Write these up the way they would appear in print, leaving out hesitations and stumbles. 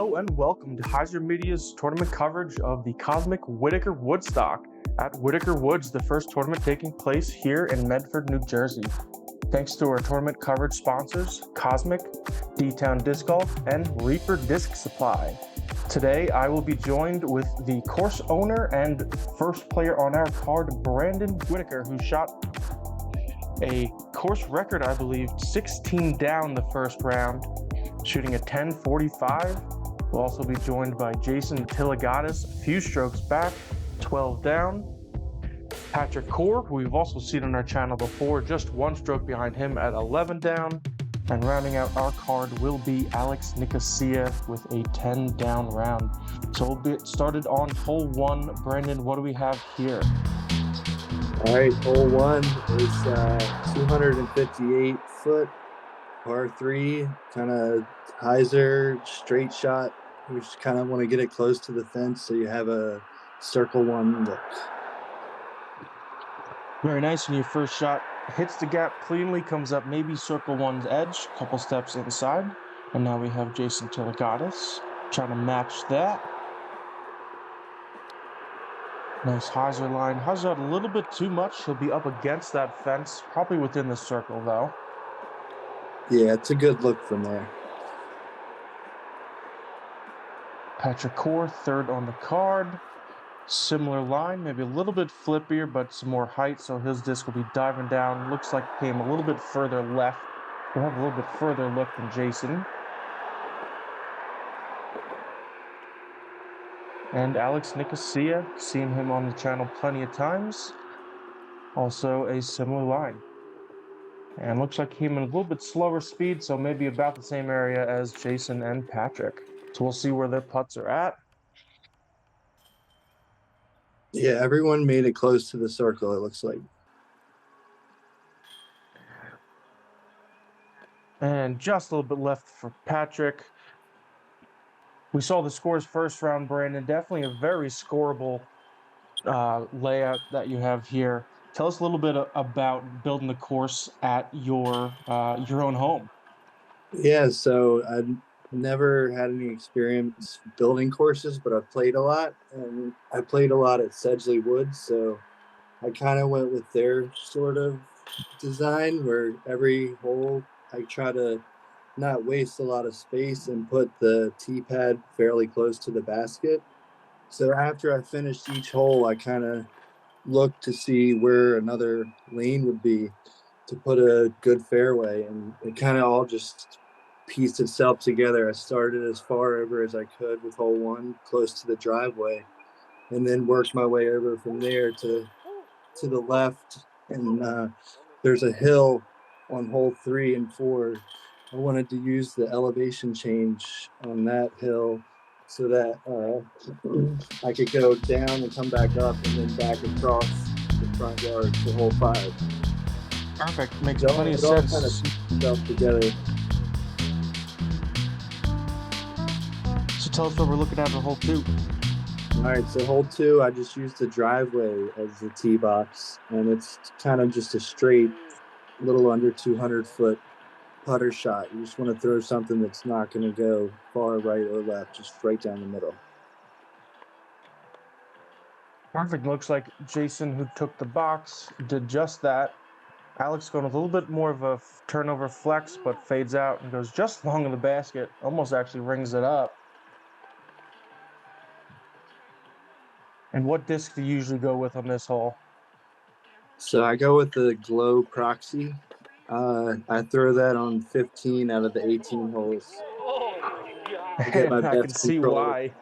Hello and welcome to HyzerMedia's tournament coverage of the cosmic Whitaker Woodstock at Whitaker Woods, the first tournament taking place here in Medford, New Jersey. Thanks to our tournament coverage sponsors, Cosmic, D-Town Disc Golf, and Reaper Disc Supply. Today, I will be joined with the course owner and first player on our card, Brandon Whitaker, who shot a course record, I believe, 16 down the first round, shooting a 10.45. We'll also be joined by Jason Tiligadas, a few strokes back, 12 down. Patrick Coar, who we've also seen on our channel before, just one stroke behind him at 11 down. And rounding out our card will be Alex Nicosia with a 10 down round. So we'll get started on hole one. Brandon, what do we have here? All right, hole one is 258 foot, par three, kind of hyzer, straight shot. We just kind of want to get it close to the fence so you have a circle one look. Very nice. And your first shot hits the gap cleanly, comes up maybe circle one's edge, a couple steps inside. And now we have Jason Tiligadas trying to match that. Nice hyzer line. Hyzer out a little bit too much. He'll be up against that fence, probably within the circle though. Yeah, it's a good look from there. Patrick Coar, third on the card. Similar line, maybe a little bit flippier, but some more height, so his disc will be diving down. Looks like he came a little bit further left. We'll have a little bit further look than Jason. And Alex Nicosia, seen him on the channel plenty of times. Also a similar line. And looks like he came in a little bit slower speed, so maybe about the same area as Jason and Patrick. So we'll see where their putts are at. Yeah, everyone made it close to the circle, it looks like. And just a little bit left for Patrick. We saw the scores first round, Brandon. Definitely a very scoreable layout that you have here. Tell us a little bit about building the course at your own home. Yeah, so I've never had any experience building courses, but I've played a lot, and I played a lot at Sedgley Woods, so I kind of went with their sort of design where every hole I try to not waste a lot of space and put the tee pad fairly close to the basket. So after I finished each hole, I kind of looked to see where another lane would be to put a good fairway, and it kind of all just pieced itself together. I started as far over as I could with hole one, close to the driveway, and then worked my way over from there to the left. And there's a hill on hole 3 and 4. I wanted to use the elevation change on that hill so that I could go down and come back up and then back across the front yard to hole 5. Perfect. Makes plenty of sense. All kind of pieced itself together. So tell us what we're looking at for hole 2. All right, so hole 2, I just used the driveway as the tee box, and it's kind of just a straight, little under 200-foot putter shot. You just want to throw something that's not going to go far right or left, just right down the middle. Perfect. Looks like Jason, who took the box, did just that. Alex going with a little bit more of a turnover flex, but fades out and goes just long of the basket. Almost actually rings it up. And what disc do you usually go with on this hole? So I go with the Glow Proxy. I throw that on 15 out of the 18 holes. I can see why.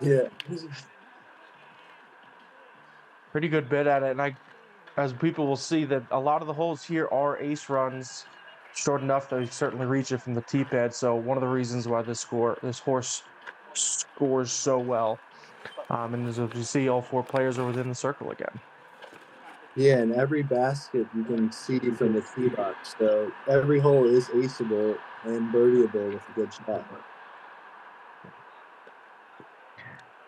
Yeah. Pretty good bid at it. And as people will see, that a lot of the holes here are ace runs, short enough that you certainly reach it from the tee pad. So one of the reasons why this horse scores so well. And as you see, all 4 players are within the circle again. Yeah, and every basket you can see from the tee box. So every hole is aceable and birdieable with a good shot.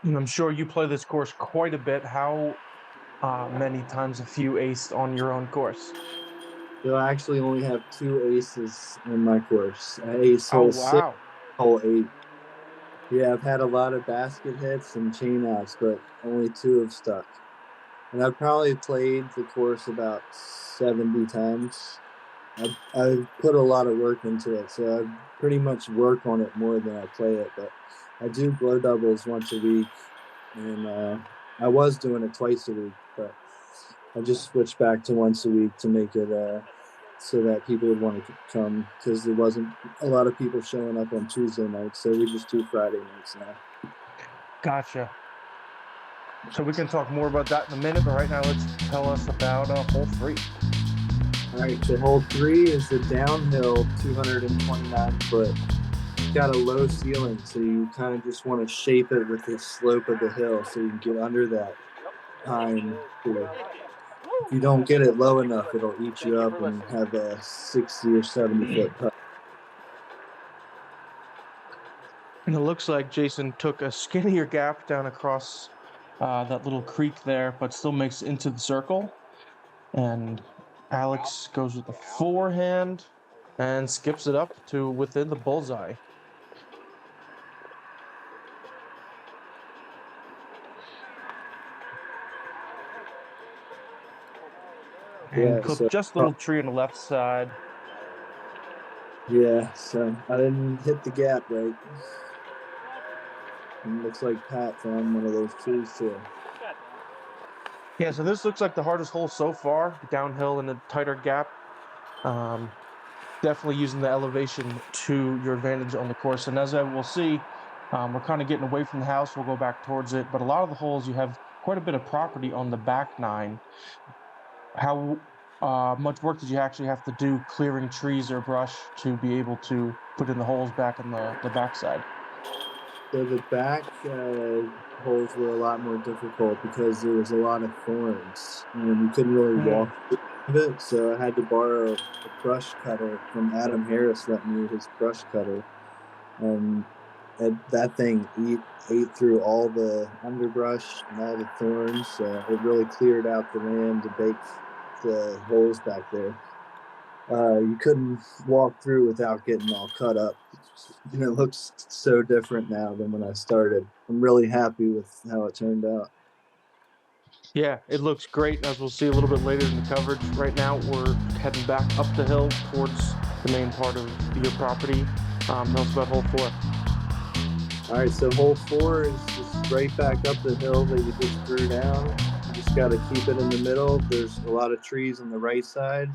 And I'm sure you play this course quite a bit. How many times have you aced on your own course? So I actually only have 2 aces in my course. I ace hole 6, hole 8. Yeah, I've had a lot of basket hits and chain outs, but only 2 have stuck. And I've probably played the course about 70 times. I've put a lot of work into it, so I pretty much work on it more than I play it. But I do blow doubles once a week, and I was doing it twice a week, but I just switched back to once a week to make it so that people would want to come because there wasn't a lot of people showing up on Tuesday nights, so we just do Friday nights now. Gotcha. So we can talk more about that in a minute, but right now let's tell us about hole 3. All right, so hole 3 is the downhill 229 foot. It's got a low ceiling, so you kind of just want to shape it with the slope of the hill so you can get under that pine tree. If you don't get it low enough, it'll eat you up and have a 60 or 70 foot putt. And it looks like Jason took a skinnier gap down across that little creek there, but still makes it into the circle. And Alex goes with the forehand and skips it up to within the bullseye. And Yeah, clip just a little tree on the left side. so I didn't hit the gap right. And looks like Pat found one of those trees too. Yeah, so this looks like the hardest hole so far, downhill in a tighter gap. Definitely using the elevation to your advantage on the course. And as I will see, we're kind of getting away from the house. We'll go back towards it. But a lot of the holes, you have quite a bit of property on the back 9. How much work did you actually have to do clearing trees or brush to be able to put in the holes back on the backside? So the back holes were a lot more difficult because there was a lot of thorns and you couldn't really walk through it. So I had to borrow a brush cutter from Adam Harris. Lent me his brush cutter, and that thing ate through all the underbrush and all the thorns. It really cleared out the land to bake the holes back there. You couldn't walk through without getting all cut up. And it looks so different now than when I started. I'm really happy with how it turned out. Yeah, it looks great, as we'll see a little bit later in the coverage. Right now, we're heading back up the hill towards the main part of your property. Tell us about hole 4. All right, so hole 4 is just right back up the hill that you just threw down. You just got to keep it in the middle. There's a lot of trees on the right side,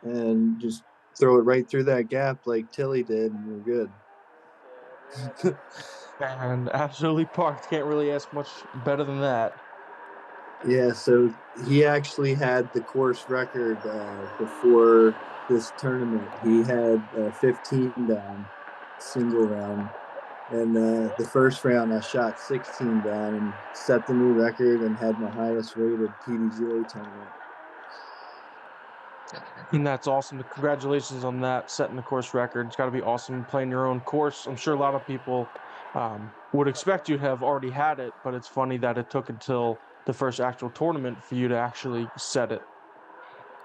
and just throw it right through that gap like Tilly did, and you're good. And absolutely parked. Can't really ask much better than that. Yeah, so he actually had the course record before this tournament. He had 15 down, single round. And the first round, I shot 16 down and set the new record and had my highest rated PDGA tournament. And that's awesome. Congratulations on that, setting the course record. It's got to be awesome playing your own course. I'm sure a lot of people would expect you to have already had it, but it's funny that it took until the first actual tournament for you to actually set it.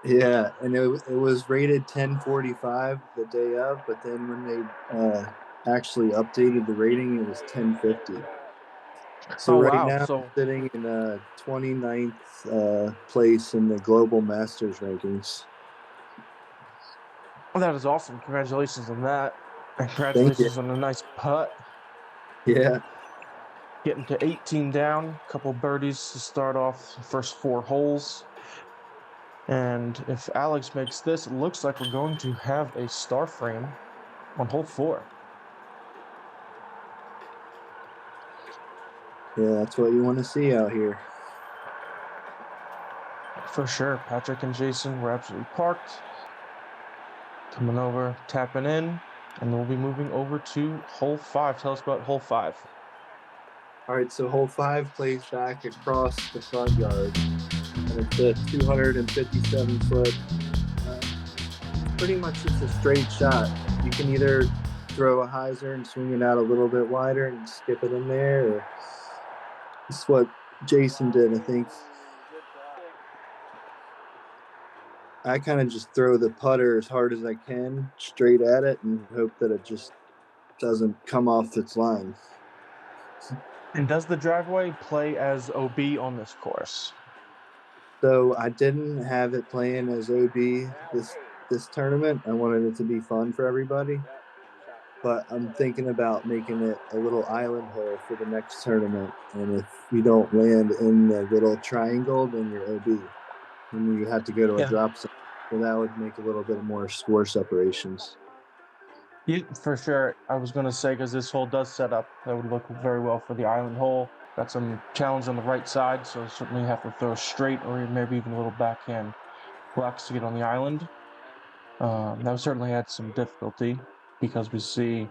Yeah, and it was rated 1045 the day of, but then when they actually updated the rating, it was 1050. So Oh, right wow. now, I'm So sitting in 29th place in the global masters rankings. that is awesome. Congratulations on that. And Thank you. congratulations on a nice putt. Yeah. Getting to 18 down, a couple birdies to start off the first 4 holes. And if Alex makes this, it looks like we're going to have a star frame on hole 4. Yeah, that's what you want to see out here. For sure. Patrick and Jason were absolutely parked. Coming over, tapping in, and we'll be moving over to hole 5. Tell us about hole 5. All right, so hole 5 plays back across the front yard, and it's a 257 foot. Pretty much just a straight shot. You can either throw a hyzer and swing it out a little bit wider and skip it in there, or it's what Jason did, I think. I kind of just throw the putter as hard as I can straight at it and hope that it just doesn't come off its line. And does the driveway play as OB on this course? So I didn't have it playing as OB this tournament. I wanted it to be fun for everybody. But I'm thinking about making it a little island hole for the next tournament. And if you don't land in the little triangle, then you're OB. And you have to go to a Yeah. drop zone. So that would make a little bit more score separations. Yeah, for sure. I was going to say, because this hole does set up, that would look very well for the island hole. Got some challenge on the right side, so certainly have to throw straight or maybe even a little backhand flex to get on the island. That would certainly add some difficulty because we see,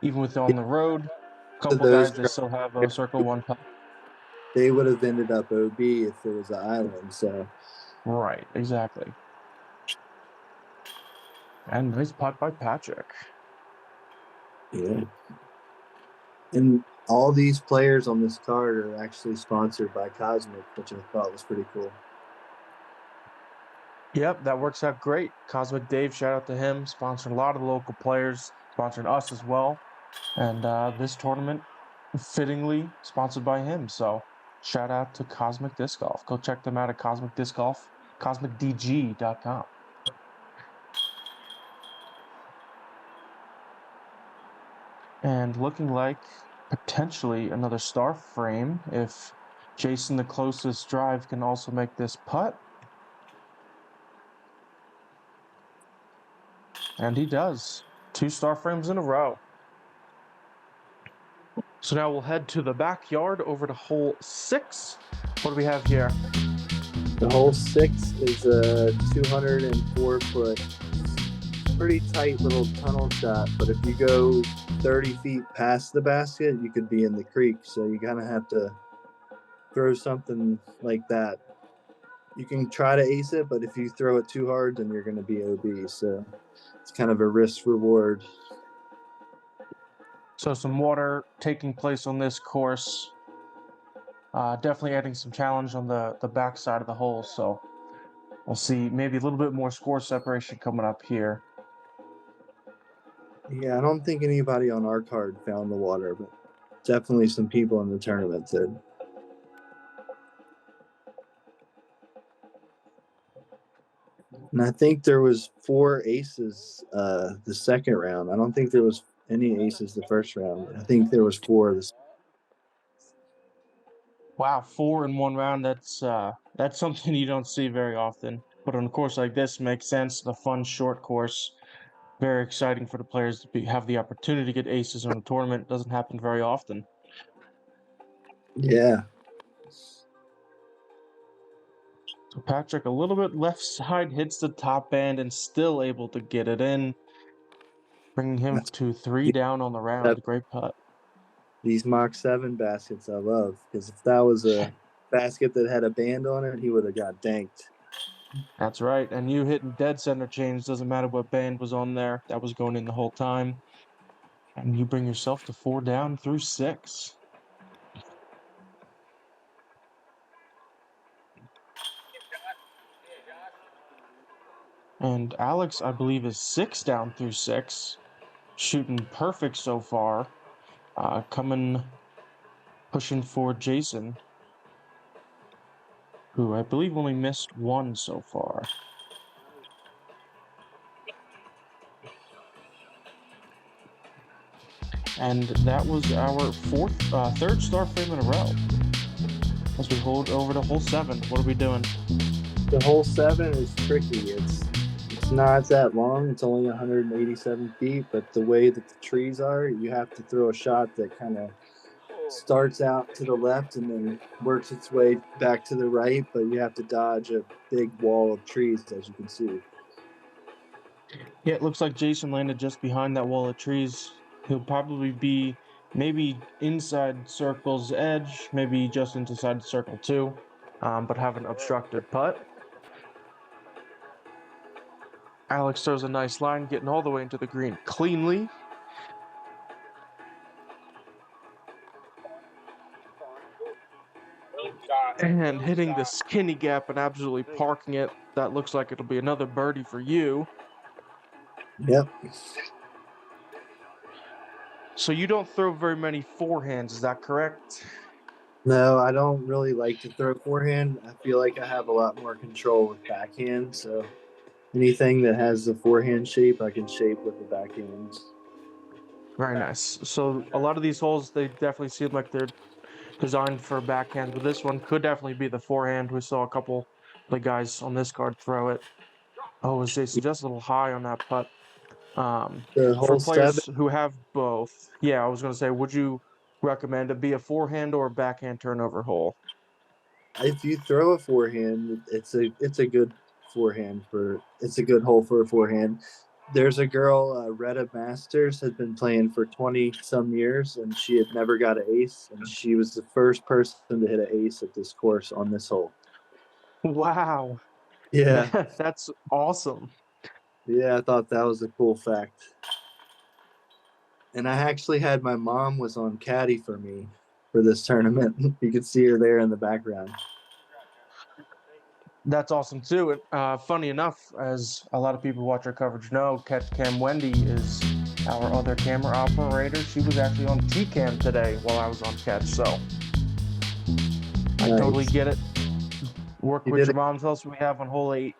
even with on the road, a So couple those guys that still have a circle one putt. they would have ended up OB if it was an island. So Right, exactly. And nice putt by Patrick. yeah. And all these players on this card are actually sponsored by Cosmic, which I thought was pretty cool. Yep, that works out great. Cosmic Dave, shout out to him, sponsoring a lot of the local players, sponsoring us as well. And this tournament, fittingly sponsored by him. So shout out to Cosmic Disc Golf. Go check them out at Cosmic Disc Golf, cosmicdg.com. And looking like potentially another star frame if Jason, the closest drive, can also make this putt. And he does. 2 star frames in a row. So now we'll head to the backyard over to hole 6. What do we have here? The hole 6 is a 204-foot, pretty tight little tunnel shot. But if you go 30 feet past the basket, you could be in the creek. So you kind of have to throw something like that. You can try to ace it, but if you throw it too hard, then you're going to be OB. So it's kind of a risk reward. So some water taking place on this course. Definitely adding some challenge on the back side of the hole. So we'll see maybe a little bit more score separation coming up here. Yeah, I don't think anybody on our card found the water, but definitely some people in the tournament did. And I think there was 4 aces the second round. I don't think there was any aces the first round. I think there was 4 this. Wow, 4 in one round. That's something you don't see very often. But on a course like this, makes sense. The fun short course, very exciting for the players to have the opportunity to get aces in a tournament. Doesn't happen very often. Yeah. So Patrick, a little bit left side, hits the top band and still able to get it in, bringing him That's to 3 down on the round. Great putt. these Mach 7 baskets I love, because if that was a basket that had a band on it, he would have got danked. That's right. And you hitting dead center change, doesn't matter what band was on there. That was going in the whole time. And you bring yourself to 4 down through 6. And Alex, I believe, is 6 down through 6. Shooting perfect so far. Pushing for Jason, who I believe only missed 1 so far. And that was our third star frame in a row. As we hold over to hole 7, what are we doing? The hole 7 is tricky. It's not that long. It's only 187 feet, but the way that the trees are, you have to throw a shot that kind of starts out to the left and then works its way back to the right, but you have to dodge a big wall of trees, as you can see. Yeah, it looks like Jason landed just behind that wall of trees. He'll probably be maybe inside circle's edge, maybe just inside circle 2, but have an obstructed putt. Alex throws a nice line, getting all the way into the green cleanly. And hitting the skinny gap and absolutely parking it. That looks like it'll be another birdie for you. Yep. So you don't throw very many forehands, is that correct? No, I don't really like to throw forehand. I feel like I have a lot more control with backhand. So anything that has the forehand shape, I can shape with the backhand. Very nice. So a lot of these holes, they definitely seem like they're designed for backhands, but this one could definitely be the forehand. We saw a couple of the guys on this card throw it. Oh, was Jason just a little high on that putt? The For whole seven. players who have both, yeah, I was going to say, would you recommend it be a forehand or a backhand turnover hole? If you throw a forehand, it's a good forehand for it's a good hole for a forehand. There's a girl, Retta Masters, had been playing for 20 some years, and she had never got an ace, and she was the first person to hit an ace at this course on this hole. Wow, Yeah, that's awesome. yeah, I thought that was a cool fact. And I actually had my mom was on caddy for me for this tournament. You could see her there in the background. That's awesome too. And funny enough, as a lot of people who watch our coverage know, Catch Cam Wendy is our other camera operator. She was actually on T Cam today while I was on Catch, so I totally Nice. get it. Work You with did your it. mom. Tell us what we have on hole 8.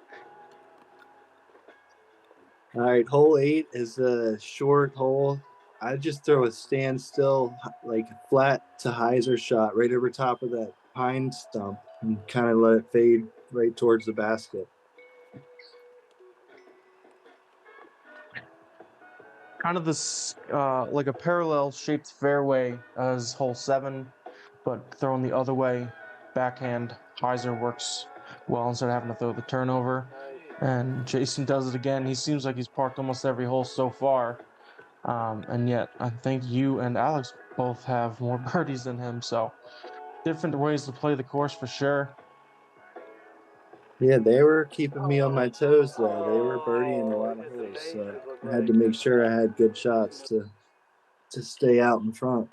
All right, hole 8 is a short hole. I just throw a standstill, like flat to hyzer shot right over top of that pine stump and kind of let it fade right towards the basket. Kind of this like a parallel shaped fairway as hole 7, but thrown the other way. Backhand hyzer works well instead of having to throw the turnover. And Jason does it again. He seems like he's parked almost every hole so far. And yet, I think you and Alex both have more birdies than him. So, different ways to play the course for sure. Yeah, they were keeping me on my toes though. They were birdieing a lot of holes, so I had to make sure I had good shots to stay out in front.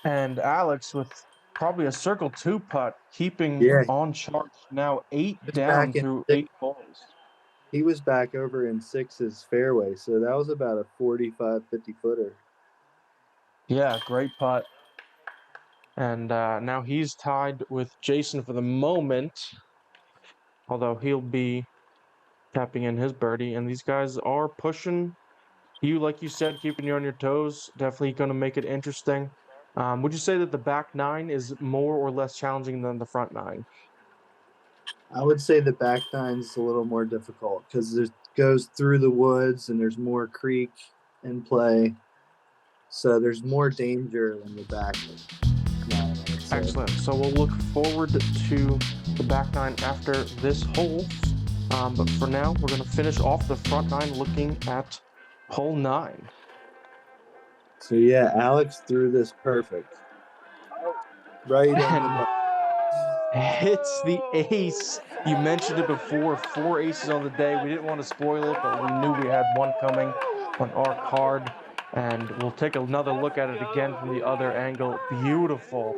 And Alex with probably a circle 2 putt, keeping Yeah, on charge now, 8 he was down back in through six. 8 holes. He was back over in six's fairway, so that was about a 45, 50 footer. Yeah, great putt. And now he's tied with Jason for the moment, although he'll be tapping in his birdie. And these guys are pushing you, like you said, keeping you on your toes. Definitely going to make it interesting. Would you say that the back 9 is more or less challenging than the front 9? I would say the back nine's a little more difficult because it goes through the woods and there's more creek in play. So there's more danger in the back nine, I would say. Excellent. So we'll look forward to the back 9 after this hole. But for now, we're going to finish off the front 9 looking at hole 9. So yeah, Alex threw this perfect. Right in the And butt. hits the ace. You mentioned it before, 4 aces on the day. We didn't want to spoil it, but we knew we had one coming on our card. And we'll take another look at it again from the other angle. Beautiful.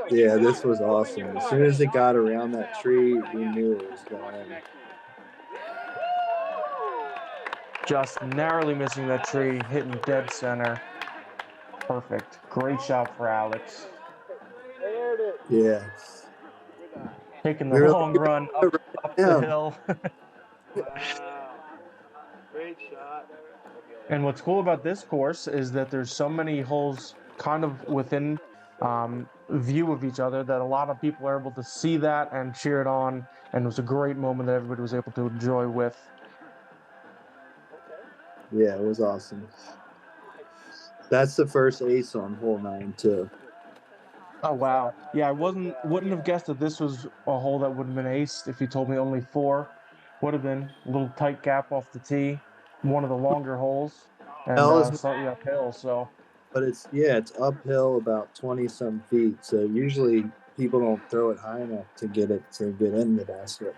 Yeah, this was awesome. As soon as it got around that tree, we knew it was going in. Just narrowly missing that tree, hitting dead center. Perfect. Great shot for Alex. Yeah. Taking the We were long run like, up the down. hill. Great shot. And what's cool about this course is that there's so many holes kind of within view of each other that a lot of people are able to see that and cheer it on. And it was a great moment that everybody was able to enjoy with. Yeah, it was awesome. That's the first ace on hole 9 too. Oh wow. Yeah, I wouldn't have guessed that this was a hole that would have been aced if you told me only 4. Would have been a little tight gap off the tee, one of the longer holes, and Hell is slightly uphill. So But it's uphill about 20 some feet. So usually people don't throw it high enough to get in the basket.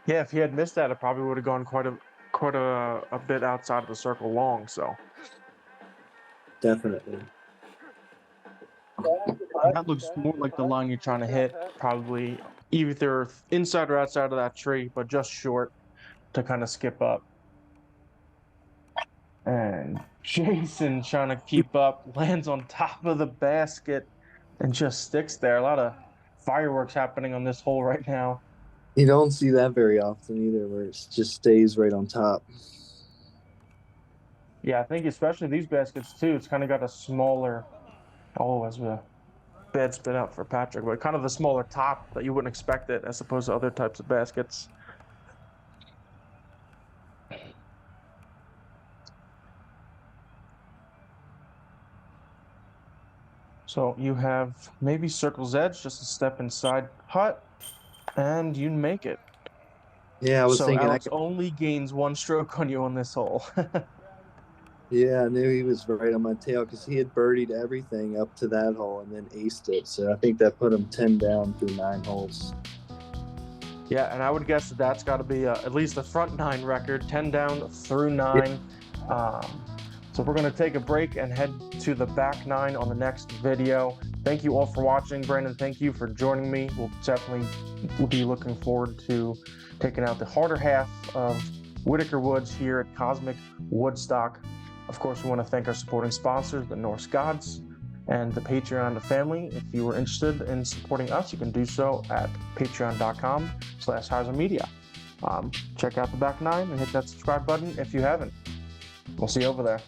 yeah, if he had missed that, it probably would have gone quite a bit outside of the circle long. So Definitely. that looks more like the line you're trying to hit, probably either inside or outside of that tree, but just short. to kind of skip up. And Jason trying to keep up, lands on top of the basket and just sticks there. A lot of fireworks happening on this hole right now. You don't see that very often either, where it just stays right on top. Yeah, I think especially these baskets too, it's kind of got a smaller, as a bad spin out for Patrick, but kind of the smaller top that you wouldn't expect it as opposed to other types of baskets. So you have maybe circle's edge, just a step inside putt, and you make it. Yeah, I was So thinking. Alex only gains 1 stroke on you on this hole. Yeah, I knew he was right on my tail because he had birdied everything up to that hole and then aced it. So I think that put him 10 down through 9 holes. Yeah, and I would guess that that's got to be at least a front 9 record, 10 down through 9. So we're going to take a break and head to the back 9 on the next video. Thank you all for watching. Brandon, thank you for joining me. We'll definitely be looking forward to taking out the harder half of Whitaker Woods here at Cosmic Woodstock. Of course, we want to thank our supporting sponsors, the Norse Gods and the Patreon family. If you were interested in supporting us, you can do so at patreon.com/HyzerMedia. Check out the back 9 and hit that subscribe button if you haven't. We'll see you over there.